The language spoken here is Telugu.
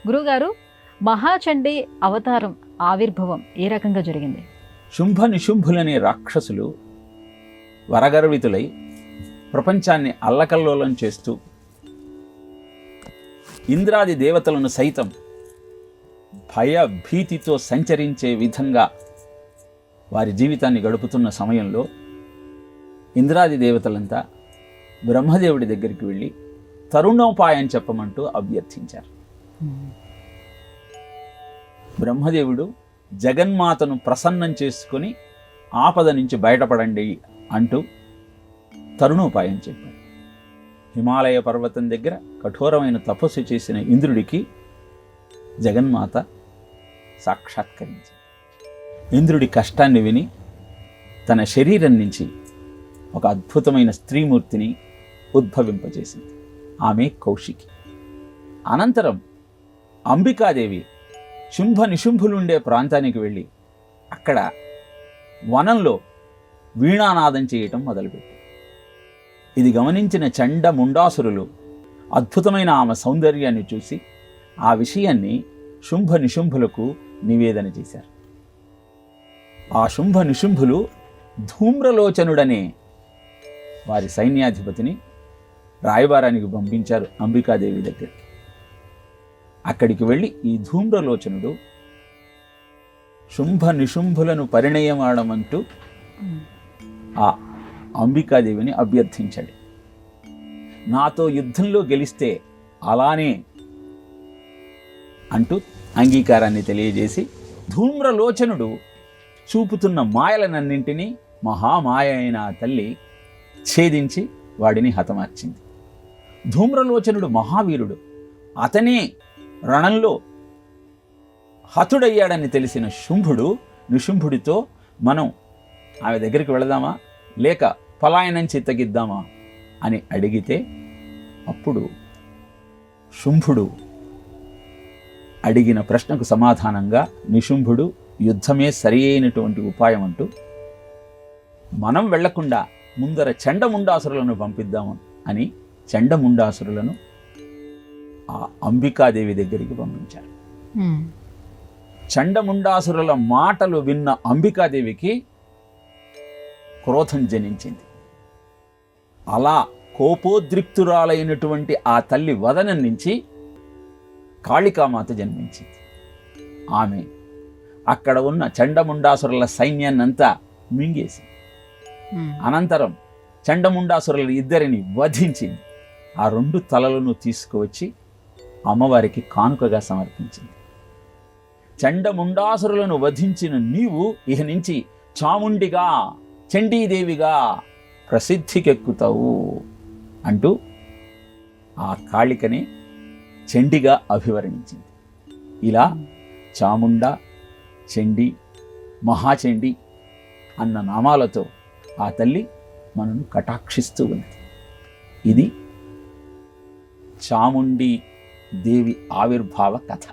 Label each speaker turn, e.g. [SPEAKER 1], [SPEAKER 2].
[SPEAKER 1] గురుగారు, మహాచండీ అవతారం ఆవిర్భావం ఏ రకంగా జరిగింది?
[SPEAKER 2] శుంభ నిశుంభులనే రాక్షసులు వరగర్వితులై ప్రపంచాన్ని అల్లకల్లోలం చేస్తూ ఇంద్రాది దేవతలను సైతం భయభీతితో సంచరించే విధంగా వారి జీవితాన్ని గడుపుతున్న సమయంలో ఇంద్రాది దేవతలంతా బ్రహ్మదేవుడి దగ్గరికి వెళ్ళి తరుణోపాయం చెప్పమంటూ అభ్యర్థించారు. బ్రహ్మదేవుడు జగన్మాతను ప్రసన్నం చేసుకొని ఆపద నుంచి బయటపడండి అంటూ తరుణోపాయం చెప్పాడు. హిమాలయ పర్వతం దగ్గర కఠోరమైన తపస్సు చేసిన ఇంద్రుడికి జగన్మాత సాక్షాత్కరించింది. ఇంద్రుడి కష్టాన్ని విని తన శరీరం నుంచి ఒక అద్భుతమైన స్త్రీమూర్తిని ఉద్భవింపజేసింది. ఆమె కౌశికి. అనంతరం అంబికాదేవి శుంభ నిశుంభులుండే ప్రాంతానికి వెళ్ళి అక్కడ వనంలో వీణానాదం చేయటం మొదలుపెట్టారు. ఇది గమనించిన చండ ముండాసురులు అద్భుతమైన ఆమె సౌందర్యాన్ని చూసి ఆ విషయాన్ని శుంభ నిశుంభులకు నివేదన చేశారు. ఆ శుంభ నిశుంభులు ధూమ్రలోచనుడనే వారి సైన్యాధిపతిని రాయబారానికి పంపించారు అంబికాదేవి దగ్గరికి. అక్కడికి వెళ్ళి ఈ ధూమ్రలోచనుడు శుంభ నిశుంభులను పరిణయమాడమంటూ ఆ అంబికాదేవిని అభ్యర్థించాడు. నాతో యుద్ధంలో గెలిస్తే అలానే అంటూ అంగీకారాన్ని తెలియజేసి ధూమ్రలోచనుడు చూపుతున్న మాయలనన్నింటినీ మహామాయ అయిన ఆ తల్లి ఛేదించి వాడిని హతమార్చింది. ధూమ్రలోచనుడు మహావీరుడు. అతనే రణంలో హతుడయ్యాడని తెలిసిన శుంభుడు నిశుంభుడితో మనం ఆమె దగ్గరికి వెళదామా లేక పలాయనం చిత్తగిద్దామా అని అడిగితే అప్పుడు శుంభుడు అడిగిన ప్రశ్నకు సమాధానంగా నిశుంభుడు యుద్ధమే సరి అయినటువంటి ఉపాయం అంటూ మనం వెళ్లకుండా ముందర చండముండాసురులను పంపిద్దాము అని చండముండాసురులను ఆ అంబికాదేవి దగ్గరికి పంపించారు. చండముండాసురుల మాటలు విన్న అంబికాదేవికి క్రోధం జనించింది. అలా కోపోద్రిక్తురాలైనటువంటి ఆ తల్లి వదనం నుంచి కాళికామాత జన్మించింది. ఆమె అక్కడ ఉన్న చండముండాసురుల సైన్యాన్నంతా మింగేసి అనంతరం చండముండాసురుల ఇద్దరిని వధించింది. ఆ 2 తలలను తీసుకువచ్చి అమ్మవారికి కానుకగా సమర్పించింది. చండముండాసురులను వధించిన నీవు ఇహ నుంచి చాముండిగా చండీదేవిగా ప్రసిద్ధికెక్కుతావు అంటూ ఆ కాళికని చండిగా అభివర్ణించింది. ఇలా చాముండ, చండి, మహాచండి అన్న నామాలతో ఆ తల్లి మనను కటాక్షిస్తూ ఉన్నది. ఇది చాముండి దేవి ఆవిర్భావ కథ.